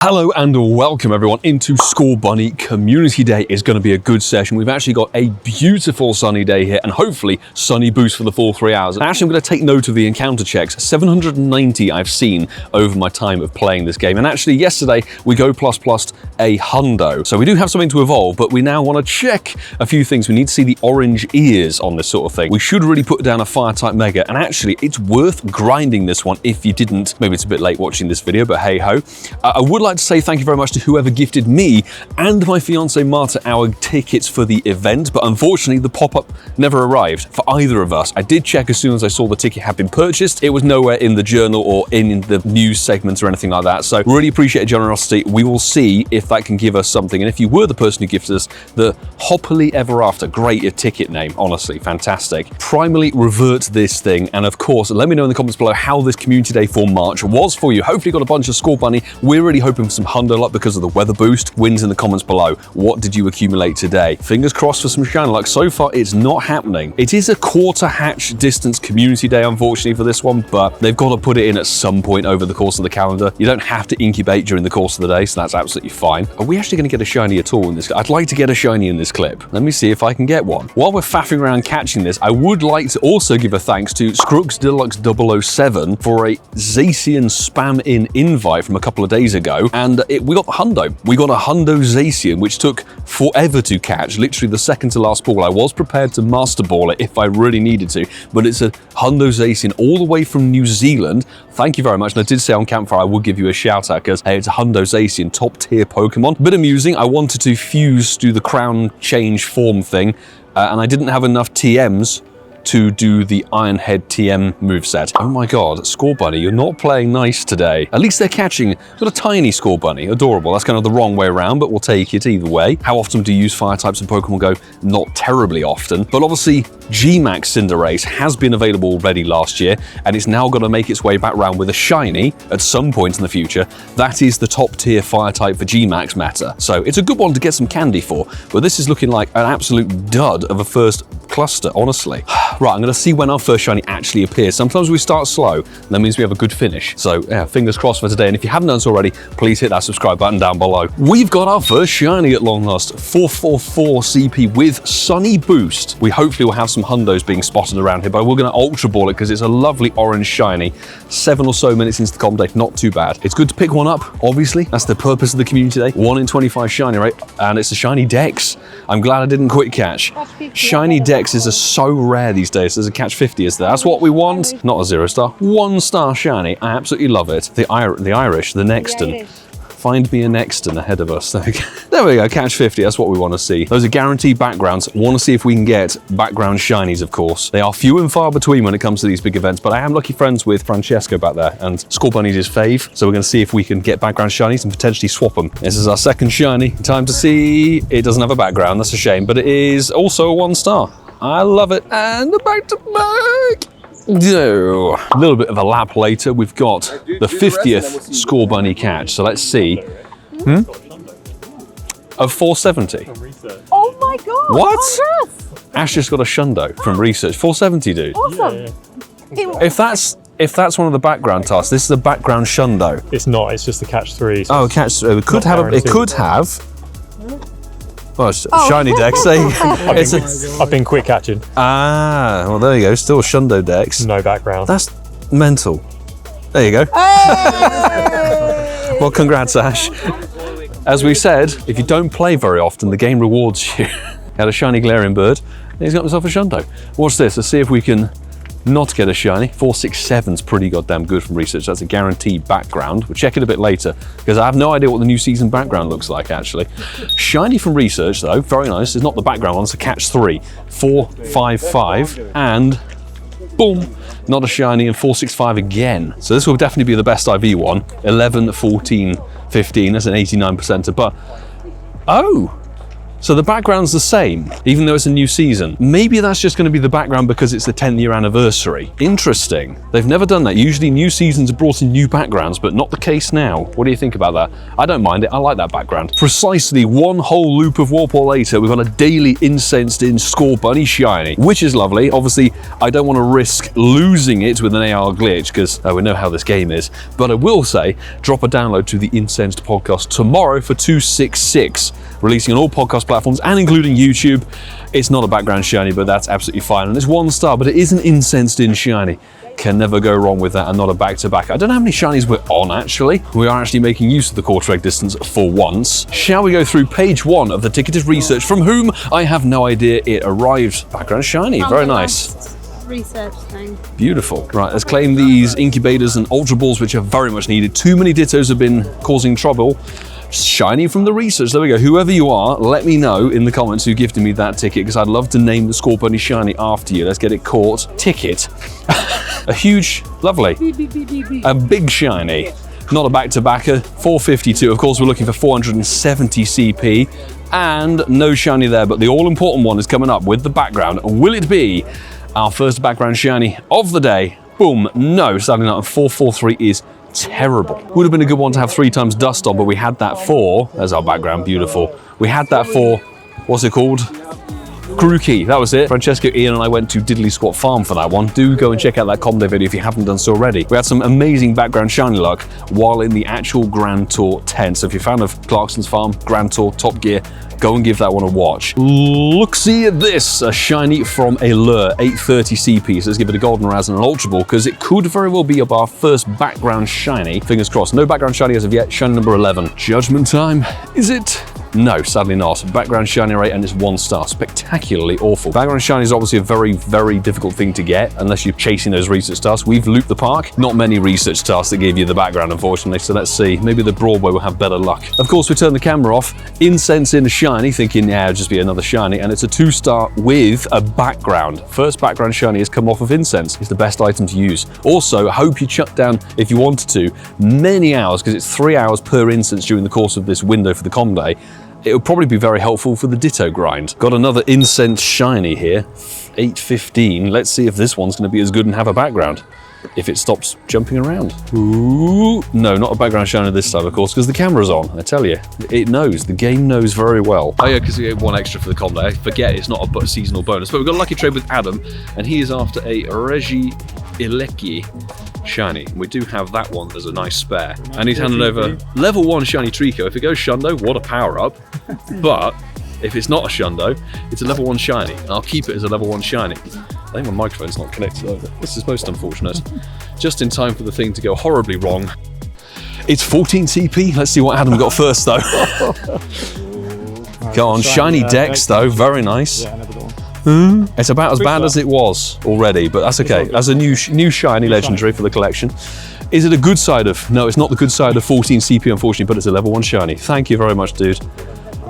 Hello and welcome everyone into Scorbunny Community Day. Is going to be a good session. We've actually got a beautiful sunny day here and hopefully sunny boost for the full 3 hours. And actually I'm going to take note of the encounter checks. 790 I've seen over my time of playing this game. And actually yesterday we go plus a hundo. So we do have something to evolve, but we now want to check a few things. We need to see the orange ears on this sort of thing. We should really put down a fire type mega. And actually it's worth grinding this one if you didn't. Maybe it's a bit late watching this video, but hey ho. I would like to say thank you very much to whoever gifted me and my fiance Marta our tickets for the event, but unfortunately the pop-up never arrived for either of us. I did check as soon as I saw the ticket had been purchased. It was nowhere in the journal or in the news segments or anything like that, so really appreciate generosity. We will see if that can give us something, and if you were the person who gifted us the Happily Ever After, great ticket name, honestly, fantastic. Primarily revert this thing, and of course let me know in the comments below how this community day for March was for you. Hopefully you got a bunch of Scorbunny. We're really hoping for some hundo luck because of the weather boost. Wins in the comments below. What did you accumulate today? Fingers crossed for some shiny luck. So far it's not happening. It is a quarter hatch distance community day unfortunately for this one, but they've got to put it in at some point over the course of the calendar. You don't have to incubate during the course of the day, so that's absolutely fine. Are we actually going to get a shiny at all in this? I'd like to get a shiny in this clip. Let me see if I can get one. While we're faffing around catching this, I would like to also give a thanks to Scrooks Deluxe 007 for a Zacian spam in invite from a couple of days ago, and we got the hundo. We got a hundo Zacian, which took forever to catch, literally the second to last ball. I was prepared to master ball it if I really needed to, but it's a hundo Zacian all the way from New Zealand. Thank you very much, and I did say on Campfire I would give you a shout out because hey, it's a hundo Zacian, top tier Pokemon. Bit amusing, I wanted to do the crown change form thing, and I didn't have enough TMs to do the Iron Head TM moveset. Oh my god, Scorbunny, you're not playing nice today. At least they're catching sort of tiny Scorbunny, adorable. That's kind of the wrong way around, but we'll take it either way. How often do you use fire types in Pokemon Go? Not terribly often, but obviously G-Max Cinderace has been available already last year, and it's now going to make its way back around with a shiny at some point in the future. That is the top tier fire type for G-Max meta, so it's a good one to get some candy for, but this is looking like an absolute dud of a first cluster, honestly. Right, I'm going to see when our first shiny actually appears. Sometimes we start slow, and that means we have a good finish. So yeah, fingers crossed for today. And if you haven't done so already, please hit that subscribe button down below. We've got our first shiny at long last, 444 CP with Sunny Boost. We hopefully will have some hundos being spotted around here, but we're going to ultra ball it because it's a lovely orange shiny. 7 or so minutes into the comp day, not too bad. It's good to pick one up, obviously. That's the purpose of the community day. 1 in 25 shiny rate, and it's a shiny Dex. I'm glad I didn't quick catch. Shiny Dexes are so rare these days. There's a catch 50, is there? That's what we want. Not a 0-star, 1-star shiny. I absolutely love it. The Irish, the Nexton. Find me a Nexton ahead of us. There we go, catch 50, that's what we want to see. Those are guaranteed backgrounds. Want to see if we can get background shinies, of course. They are few and far between when it comes to these big events, but I am lucky friends with Francesco back there, and Scorbunny's his fave, so we're going to see if we can get background shinies and potentially swap them. This is our second shiny. Time to see. It doesn't have a background, that's a shame, but it is also a 1-star. I love it, and back to back. No. A little bit of a lap later, we've got the 50th Scorbunny catch. So let's see. Of 470. Oh my god! What? Ash just got a Shundo from research. 470, dude. Awesome. If that's one of the background tasks, this is a background Shundo. It's not. It's just the catch 3. So oh, catch. It could have. It could have. Oh, shiny Dex. I've been quick catching. Ah, well there you go. Still a Shundo Dex. No background. That's mental. There you go. Hey! Well, congrats, Ash. As we said, if you don't play very often, the game rewards you. Had a shiny Galarian bird, and he's got himself a Shundo. Watch this. Let's see if we can not get a shiny. 467's pretty goddamn good from research. That's a guaranteed background. We'll check it a bit later because I have no idea what the new season background looks like actually. Shiny from research though, very nice. It's not the background one, it's a catch 3. 455 and boom, not a shiny, and 465 again. So this will definitely be the best IV one. 11, 14, 15, that's an 89%, but oh, So the background's the same, even though it's a new season. Maybe that's just going to be the background because it's the 10th year anniversary. Interesting. They've never done that. Usually new seasons have brought in new backgrounds, but not the case now. What do you think about that? I don't mind it. I like that background. Precisely one whole loop of Warpore later, we've got a daily incensed in Scorbunny shiny, which is lovely. Obviously, I don't want to risk losing it with an AR glitch because we know how this game is. But I will say, drop a download to the Incensed podcast tomorrow for 266. Releasing on all podcast platforms and including YouTube. It's not a background shiny, but that's absolutely fine. And it's 1 star, but it is an incensed in shiny. Can never go wrong with that, and not a back-to-back. I don't know how many shinies we're on, actually. We are actually making use of the quarter egg distance for once. Shall we go through page 1 of the ticketed research, from whom I have no idea it arrived. Background shiny, very nice. Research thing. Beautiful. Right, let's claim these incubators and ultra balls, which are very much needed. Too many dittos have been causing trouble. Shiny from the research. There we go. Whoever you are, let me know in the comments who gifted me that ticket, because I'd love to name the Scorbunny shiny after you. Let's get it caught. Ticket. A huge, lovely. A big shiny. Not a back-to-backer. 452. Of course, we're looking for 470 CP. And no shiny there, but the all-important one is coming up with the background. Will it be our first background shiny of the day? Boom. No, sadly not. 443 is terrible. Would have been a good one to have 3 times dust on, but we had that for, there's our background, beautiful. We had that for, what's it called? Grookey, that was it. Francesco, Ian and I went to Diddley Squat Farm for that one. Do go and check out that combo video if you haven't done so already. We had some amazing background shiny luck while in the actual Grand Tour tent. So if you're a fan of Clarkson's Farm, Grand Tour, Top Gear, go and give that one a watch. Look-see at this, a shiny from a lure, 830 CP. So let's give it a golden raz and an ultra ball, because it could very well be our first background shiny. Fingers crossed. No background shiny as of yet. Shiny number 11. Judgment time. Is it? No, sadly not. Background shiny rate, and it's 1 star. Spectacularly awful. Background shiny is obviously a very, very difficult thing to get unless you're chasing those research stars. We've looped the park. Not many research stars that give you the background, unfortunately. So let's see. Maybe the Broadway will have better luck. Of course, we turn the camera off. Incense in a shiny, thinking, yeah, it'll just be another shiny. And it's a 2 star with a background. First background shiny has come off of incense. It's the best item to use. Also, I hope you chuck down, if you wanted to, many hours, because it's 3 hours per instance during the course of this window for the com day. It would probably be very helpful for the ditto grind. Got another incense shiny here, 815. Let's see if this one's going to be as good and have a background. If it stops jumping around. Ooh, no, not a background shiny this time, of course, because the camera's on. I tell you, it knows. The game knows very well. Oh yeah, because we get 1 extra for the com day. I forget it's not a seasonal bonus, but we've got a lucky trade with Adam, and he is after a Regi Ilecki shiny. We do have that one as a nice spare. And he's handed over level 1 shiny Trico. If it goes Shundo, what a power up. But if it's not a Shundo, it's a level 1 shiny. And I'll keep it as a level 1 shiny. I think my microphone's not connected either. This is most unfortunate. Just in time for the thing to go horribly wrong. It's 14 CP. Let's see what Adam got first though. Go on, shiny Dex though, very nice. It's about as bad as it was already, but that's okay. As a new shiny legendary for the collection. Is it a good side of? No, it's not the good side of 14 CP, unfortunately, but it's a level 1 shiny. Thank you very much, dude.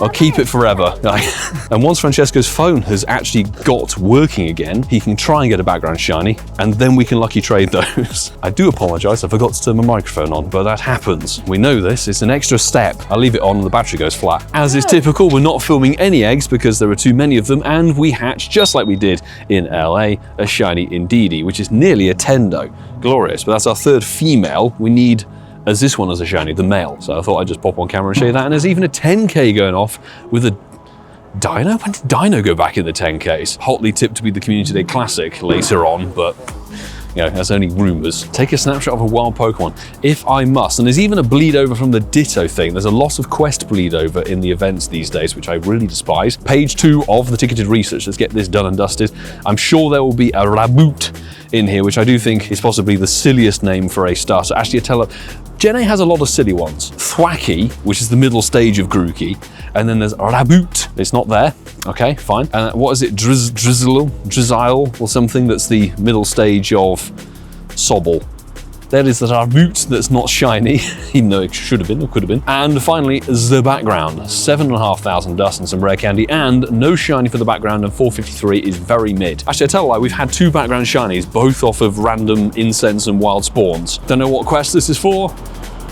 I'll keep it forever. And once Francesco's phone has actually got working again, he can try and get a background shiny, and then we can lucky trade those. I do apologize, I forgot to turn my microphone on, but that happens. We know this, it's an extra step. I'll leave it on and the battery goes flat. As is typical, we're not filming any eggs because there are too many of them, and we hatch, just like we did in LA, a shiny Indeedee, which is nearly a Tendo. Glorious, but that's our 3rd female. We need as this one as a shiny, the male. So I thought I'd just pop on camera and show you that. And there's even a 10K going off with a Dino? When did Dino go back in the 10Ks? Hotly tipped to be the Community Day Classic later on, but you know, that's only rumours. Take a snapshot of a wild Pokemon, if I must. And there's even a bleed over from the Ditto thing. There's a lot of quest bleed over in the events these days, which I really despise. Page 2 of the ticketed research. Let's get this done and dusted. I'm sure there will be a Raboot in here, which I do think is possibly the silliest name for a starter. Actually, I tell her, Jenny has a lot of silly ones. Thwacky, which is the middle stage of Grookey, and then there's Raboot. It's not there. Okay, fine. And what is it? Drizzile or something that's the middle stage of Sobble. There is the Raboot that's not shiny, even though it should have been or could have been. And finally, the background. 7,500 dust and some rare candy, and no shiny for the background, and 453 is very mid. Actually, I tell a lie, we've had 2 background shinies, both off of random incense and wild spawns. Don't know what quest this is for.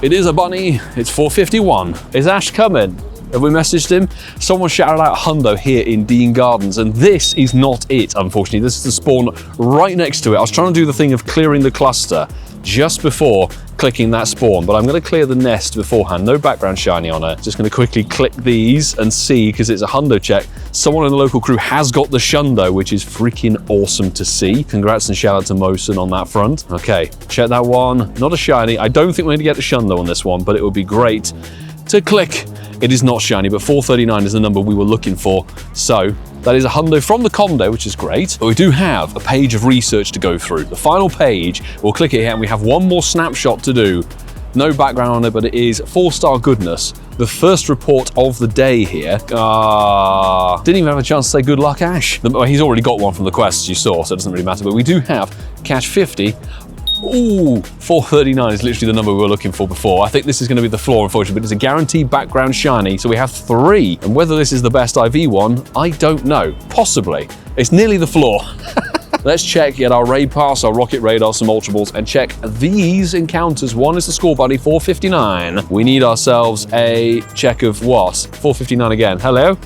It is a bunny. It's 451. Is Ash coming? Have we messaged him? Someone shouted out Hundo here in Dean Gardens, and this is not it, unfortunately. This is the spawn right next to it. I was trying to do the thing of clearing the cluster just before clicking that spawn, but I'm going to clear the nest beforehand. No background shiny on it. Just going to quickly click these and see, because it's a Hundo check. Someone in the local crew has got the Shundo, which is freaking awesome to see. Congrats and shout out to Mosen on that front. Okay, check that one. Not a shiny. I don't think we're going to get the Shundo on this one, but it would be great to click. It is not shiny, but 439 is the number we were looking for. So that is a Hundo from the Condo, which is great. But we do have a page of research to go through. The final page, we'll click it here, and we have one more snapshot to do. No background on it, but it is 4-star goodness. The first report of the day here. Didn't even have a chance to say good luck, Ash. He's already got one from the quests you saw, so it doesn't really matter. But we do have catch 50. Ooh, 439 is literally the number we were looking for before. I think this is going to be the floor, unfortunately, but it's a guaranteed background shiny, so we have 3. And whether this is the best IV one, I don't know. Possibly. It's nearly the floor. Let's check, get our raid pass, our rocket radar, some ultra balls, and check these encounters. One is the Scorbunny, 459. We need ourselves a check of what? 459 again. Hello?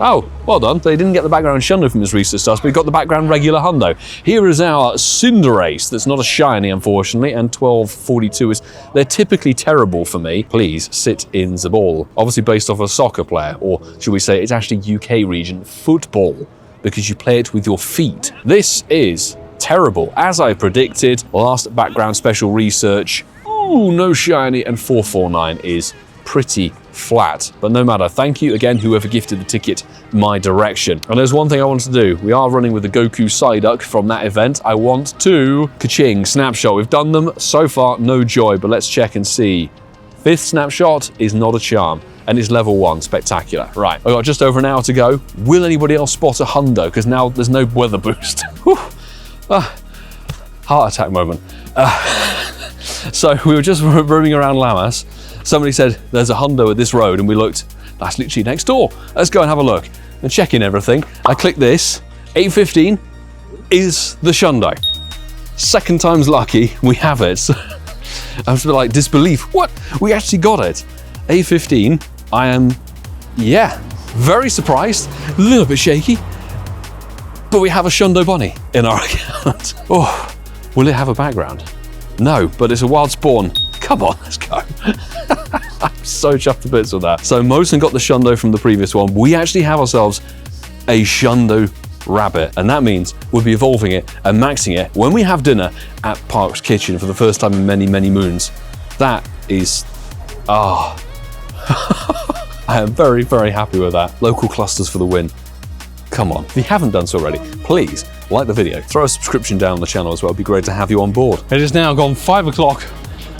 Oh, well done. They didn't get the background Shundo from his research task, but we got the background regular Hundo. Here is our Cinderace. That's not a shiny, unfortunately, and 1242 is... They're typically terrible for me. Please sit in the ball. Obviously based off a soccer player, or should we say it's actually UK region football, because you play it with your feet. This is terrible. As I predicted, last background special research. Ooh, no shiny, and 449 is pretty flat, but no matter. Thank you again, whoever gifted the ticket my direction. And there's one thing I want to do. We are running with the Goku Psyduck from that event. I want to ka-ching snapshot. We've done them so far, no joy, but let's check and see. 5th snapshot is not a charm, and it's level 1, spectacular. Right, I've got just over an hour to go. Will anybody else spot a Hundo? Because now there's no weather boost. Heart attack moment. So we were just roaming around Lamas. Somebody said, there's a Hundo at this road, and we looked, that's literally next door. Let's go and have a look and check in everything. I click this, 815 is the Shundo. Second time's lucky, we have it. I was like, disbelief, what? We actually got it. 815, I am, yeah, very surprised, a little bit shaky, but we have a Shundo Bunny in our account. Oh, will it have a background? No, but it's a wild spawn. Come on, let's go. I'm so chuffed to bits with that. So Mosen got the Shundo from the previous one. We actually have ourselves a Shundo Rabbit, and that means we'll be evolving it and maxing it when we have dinner at Park's Kitchen for the first time in many, many moons. That is, I am very, very happy with that. Local clusters for the win. Come on, if you haven't done so already, please like the video, throw a subscription down on the channel as well. It'd be great to have you on board. It is now gone 5 o'clock.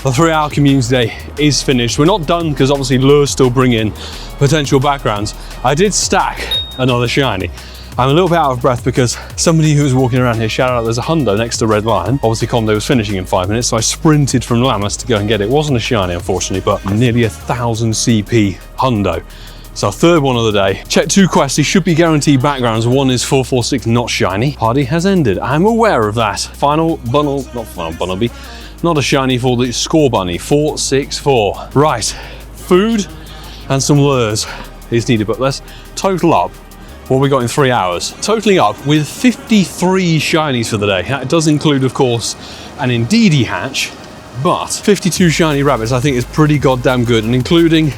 The 3-hour community day is finished. We're not done because obviously lures still bring in potential backgrounds. I did stack another shiny. I'm a little bit out of breath because somebody who was walking around here shouted out there's a Hundo next to Red Lion. Obviously Condo was finishing in 5 minutes, so I sprinted from Lamas to go and get it. It wasn't a shiny, unfortunately, but nearly 1,000 CP Hundo. So 3rd one of the day. Check 2 quests, these should be guaranteed backgrounds. One is 446, not shiny. Party has ended, I'm aware of that. Final bundle, not final Bunnelby, not a shiny for the Scorbunny, 464. Right, food and some lures is needed, but let's total up what we got in 3 hours. Totaling up with 53 shinies for the day. That does include, of course, an Indeedee hatch, but 52 shiny rabbits I think is pretty goddamn good, and including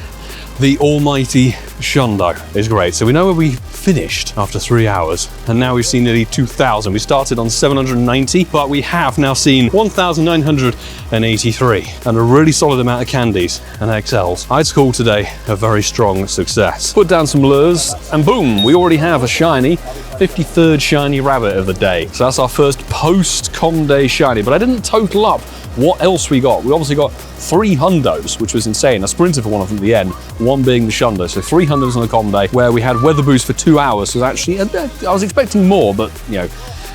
the almighty Shundo is great. So we know where we finished after 3 hours, and now we've seen nearly 2,000. We started on 790, but we have now seen 1,983, and a really solid amount of candies and XLs. I'd call today a very strong success. Put down some lures, and boom, we already have a shiny, 53rd shiny rabbit of the day. So that's our first post-com day shiny, but I didn't total up what else we got. We obviously got 3 Hundos, which was insane. I sprinted for one of them at the end, one being the Shundo. So 3 Hundos on the com day, where we had weather boost for 2 hours. So actually, I was expecting more, but you know,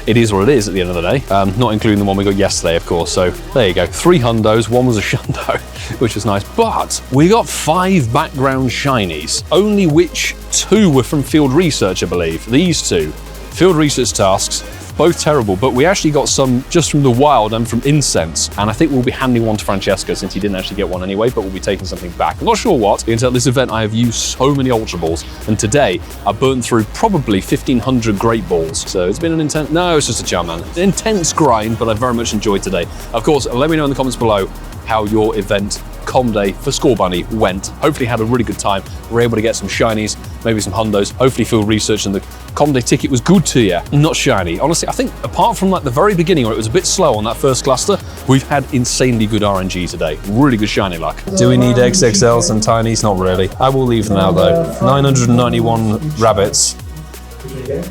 it is what it is at the end of the day. Not including the one we got yesterday, of course. So there you go, 3 Hundos, one was a Shundo, which was nice. But we got 5 background shinies, only which 2 were from field research, I believe. These 2, field research tasks, both terrible, but we actually got some just from the wild and from Incense, and I think we'll be handing one to Francesco since he didn't actually get one anyway, but we'll be taking something back. I'm not sure what. Until this event, I have used so many Ultra Balls, and today I burnt through probably 1,500 Great Balls. So it's been an intense, no, it's just a Charmander. An intense grind, but I very much enjoyed today. Of course, let me know in the comments below how your event Com Day for Scorbunny went. Hopefully had a really good time. We're able to get some shinies, maybe some hundos. Hopefully field research and the Com Day ticket was good to you. Not shiny. Honestly, I think apart from like the very beginning where it was a bit slow on that first cluster, we've had insanely good RNG today. Really good shiny luck. Do we need XXLs and tinies? Not really. I will leave now though. 991 rabbits.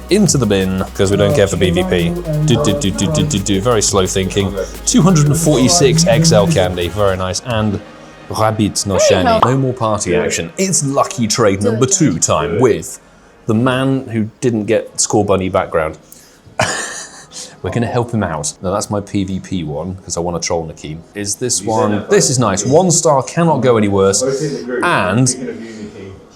Into the bin, because we don't care for PvP. Very slow thinking. 246 XL candy, very nice. And rabbit, no shiny. No more party action. It's lucky trade number 2 time with the man who didn't get Scorbunny background. We're gonna help him out. Now that's my PvP one, because I want to troll Nakeem. Is this one? This is nice. 1 star, cannot go any worse. And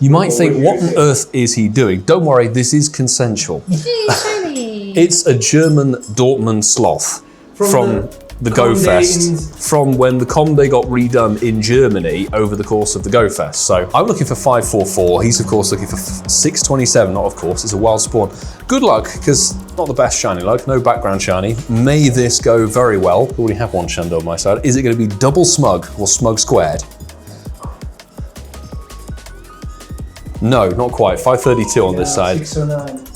you might think, what on earth is he doing? Don't worry, this is consensual. It's a German Dortmund sloth from the Go Fest, from when the Com Day got redone in Germany over the course of the Go Fest. So I'm looking for 544. He's of course looking for 627. Not of course, it's a wild spawn. Good luck, because not the best shiny luck. No background shiny. May this go very well. We already have one Shundo on my side. Is it going to be double smug or smug squared? No, not quite. 532 on this side. 609.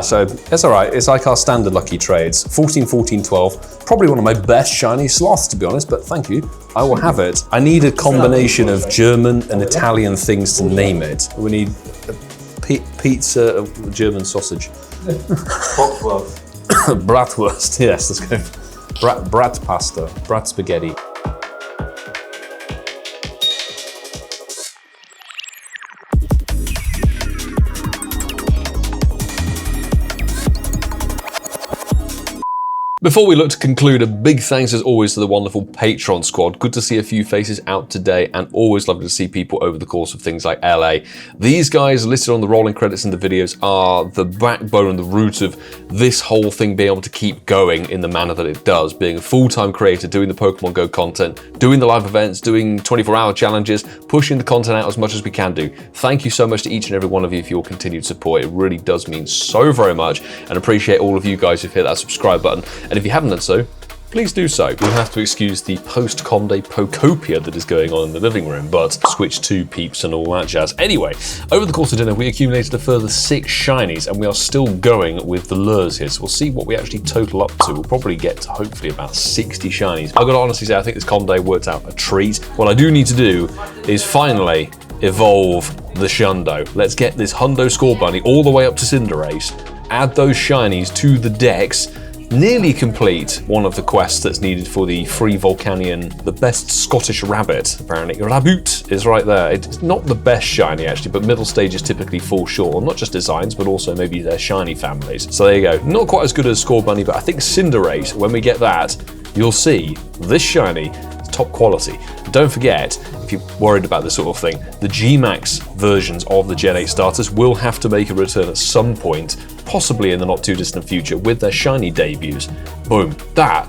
So it's all right. It's like our standard lucky trades. 14, 14, 12. Probably one of my best shiny sloths, to be honest, but thank you. I will have it. I need a combination of German and Italian things to name it. We need pizza, German sausage. Bratwurst. Bratwurst, yes, let's go. Brat pasta, brat spaghetti. Before we look to conclude, a big thanks as always to the wonderful Patreon squad. Good to see a few faces out today, and always lovely to see people over the course of things like LA. These guys listed on the rolling credits in the videos are the backbone and the root of this whole thing being able to keep going in the manner that it does, being a full-time creator, doing the Pokemon Go content, doing the live events, doing 24-hour challenges, pushing the content out as much as we can do. Thank you so much to each and every one of you for your continued support. It really does mean so very much, and appreciate all of you guys who've hit that subscribe button. And if you haven't done so, please do so. You'll have to excuse the post-Com Day Pokopia that is going on in the living room, but switch to peeps and all that jazz. Anyway, over the course of dinner, we accumulated a further 6 shinies, and we are still going with the lures here, so we'll see what we actually total up to. We'll probably get to hopefully about 60 shinies. I've got to honestly say, I think this Com Day worked out a treat. What I do need to do is finally evolve the Shundo. Let's get this Shundo Scorbunny all the way up to Cinderace, add those shinies to the decks, nearly complete one of the quests that's needed for the free Volcanion, the best Scottish rabbit, apparently. Raboot is right there. It's not the best shiny, actually, but middle stages typically fall short on not just designs, but also maybe their shiny families. So there you go. Not quite as good as Scorbunny, but I think Cinderace, when we get that, you'll see this shiny is top quality. Don't forget, if you're worried about this sort of thing, the G-Max versions of the Gen 8 starters will have to make a return at some point, possibly in the not too distant future, with their shiny debuts. Boom. That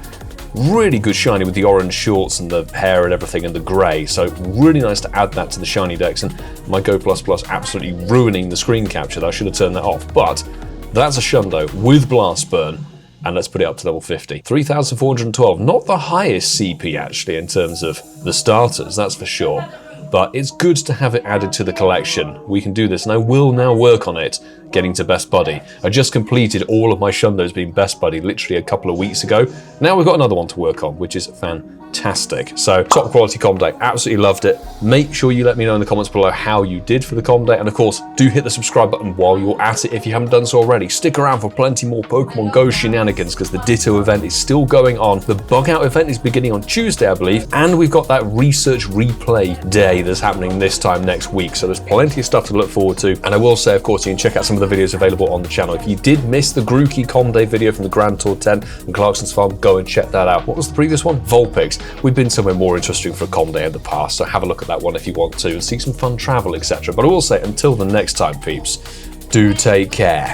really good shiny with the orange shorts and the hair and everything and the grey. So really nice to add that to the shiny decks, and my Go++ absolutely ruining the screen capture. I should have turned that off. But that's a Shundo with Blast Burn. And let's put it up to level 50. 3,412, not the highest CP actually in terms of the starters, that's for sure. But it's good to have it added to the collection. We can do this, and I will now work on it, getting to Best Buddy. I just completed all of my Shundos being Best Buddy literally a couple of weeks ago. Now we've got another one to work on, which is fantastic. So top quality Com Day, absolutely loved it. Make sure you let me know in the comments below how you did for the Com Day, and of course do hit the subscribe button while you're at it if you haven't done so already. Stick around for plenty more Pokemon Go shenanigans, because the Ditto event is still going on. The Bug Out event is beginning on Tuesday, I believe, and we've got that research replay day that's happening this time next week, so there's plenty of stuff to look forward to. And I will say, of course, you can check out some of the videos available on the channel. If you did miss the Grookey Com Day video from the Grand Tour 10 and Clarkson's Farm, go and check that out. What was the previous one? Vulpix. We've been somewhere more interesting for a Com Day in the past, so have a look at that one if you want to and see some fun travel, etc. But I will say, until the next time, peeps, do take care.